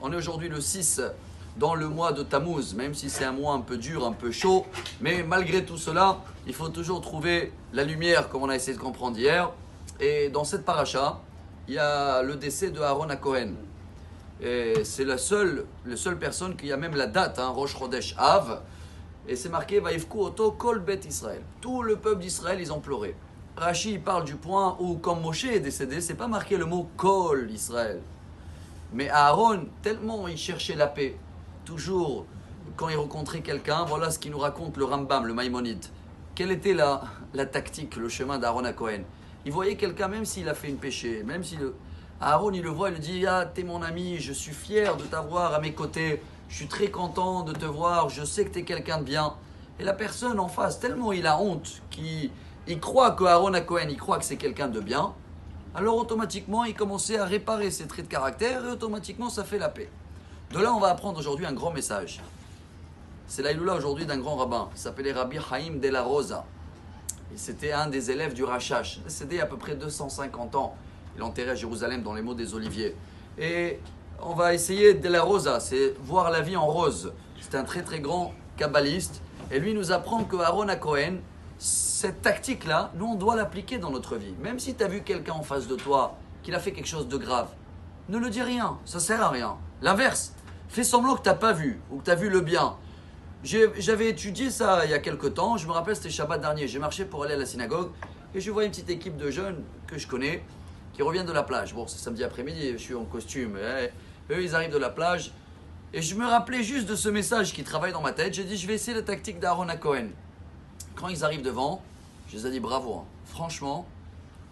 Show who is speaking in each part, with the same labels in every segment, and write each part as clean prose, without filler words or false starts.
Speaker 1: On est aujourd'hui le 6 dans le mois de Tammuz, même si c'est un mois un peu dur, un peu chaud, mais malgré tout cela, il faut toujours trouver la lumière, comme on a essayé de comprendre hier. Et dans cette paracha, il y a le décès de Aaron à Cohen. Et c'est la seule personne qui a même la date, Rosh Chodesh Av. Et c'est marqué Vaïfku Oto Kol Bet Israël. Tout le peuple d'Israël, ils ont pleuré. Rashi il parle du point où, quand Moshe est décédé, c'est pas marqué le mot Kol Israël. Mais Aaron, tellement il cherchait la paix, toujours quand il rencontrait quelqu'un, voilà ce qu'il nous raconte le Rambam, le Maïmonide. Quelle était la tactique, le chemin d'Aaron à Cohen? Il voyait quelqu'un, même s'il a fait une péché, même si Aaron il le voit, il lui dit ah, t'es mon ami, je suis fier de t'avoir à mes côtés, je suis très content de te voir, je sais que t'es quelqu'un de bien. Et la personne en face, tellement il a honte, qu'il croit que Aaron à Cohen, il croit que c'est quelqu'un de bien, alors automatiquement il commençait à réparer ses traits de caractère et automatiquement ça fait la paix. De là on va apprendre aujourd'hui un grand message. C'est l'Aïloula aujourd'hui d'un grand rabbin, il s'appelait Rabbi Haïm de la Rosa. Et c'était un des élèves du Rashash, décédé il y a à peu près 250 ans. Il est enterré à Jérusalem dans les monts des Oliviers. Et on va essayer de la Rosa, c'est voir la vie en rose. C'est un très très grand kabbaliste. Et lui nous apprend que Aaron à Cohen, cette tactique-là, nous on doit l'appliquer dans notre vie. Même si tu as vu quelqu'un en face de toi, qu'il a fait quelque chose de grave, ne le dis rien, ça sert à rien. L'inverse, fais semblant que tu n'as pas vu, ou que tu as vu le bien. J'avais étudié ça il y a quelques temps, je me rappelle c'était Shabbat dernier, j'ai marché pour aller à la synagogue, et je vois une petite équipe de jeunes que je connais, qui reviennent de la plage. Bon, c'est samedi après-midi, je suis en costume, eux ils arrivent de la plage, et je me rappelais juste de ce message qui travaille dans ma tête, j'ai dit je vais essayer la tactique d'Aaron à Cohen. Quand ils arrivent devant, je les ai dit bravo, franchement,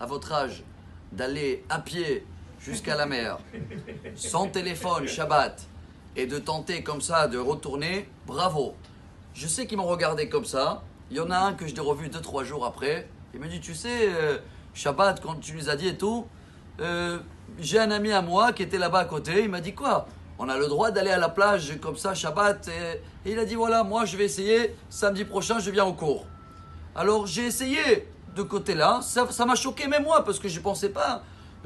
Speaker 1: à votre âge, d'aller à pied jusqu'à la mer, sans téléphone, Shabbat, et de tenter comme ça de retourner, bravo. Je sais qu'ils m'ont regardé comme ça, il y en a un que je l'ai revu 2-3 jours après, il me dit tu sais, Shabbat, quand tu nous as dit et tout, j'ai un ami à moi qui était là-bas à côté, il m'a dit quoi? On a le droit d'aller à la plage comme ça, Shabbat, et il a dit voilà, moi je vais essayer, samedi prochain je viens au cours. Alors j'ai essayé de côté là, ça m'a choqué même moi parce que je ne pensais pas,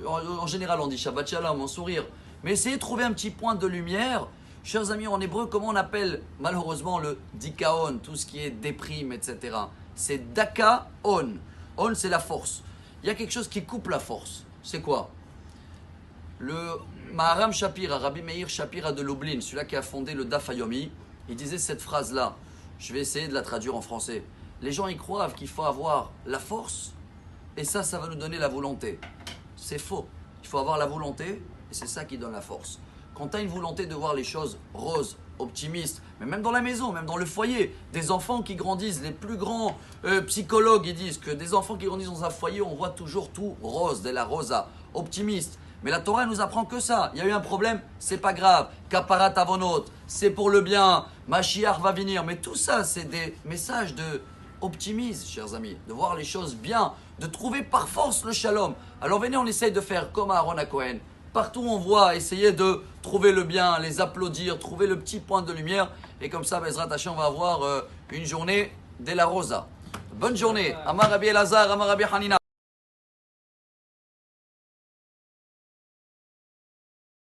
Speaker 1: en général on dit Shabbat Shalom, en sourire, mais essayer de trouver un petit point de lumière. Chers amis, en hébreu, comment on appelle malheureusement le dikaon, tout ce qui est déprime, etc. C'est daka on. On, c'est la force. Il y a quelque chose qui coupe la force. C'est quoi? Le Maharam Shapira, Rabbi Meir Shapira de Lublin, celui-là qui a fondé le Daf Yomi, il disait cette phrase-là. Je vais essayer de la traduire en français. Les gens y croient qu'il faut avoir la force et ça va nous donner la volonté. C'est faux. Il faut avoir la volonté et c'est ça qui donne la force. Quand tu as une volonté de voir les choses roses, optimistes, mais même dans la maison, même dans le foyer, des enfants qui grandissent, les plus grands psychologues ils disent que des enfants qui grandissent dans un foyer, on voit toujours tout rose, de la rosa, optimiste. Mais la Torah nous apprend que ça. Il y a eu un problème, c'est pas grave. Kaparat avonot, c'est pour le bien. Mashiach va venir. Mais tout ça, c'est des messages de optimisme, chers amis, de voir les choses bien, de trouver par force le shalom. Alors venez, on essaye de faire comme Aaron à Cohen. Partout on voit, essayer de trouver le bien, les applaudir, trouver le petit point de lumière. Et comme ça, Bezrat Hashem, on va avoir une journée de la Rosa. Bonne journée. Amar Rabbi Elazar, Amar Rabbi Hanina.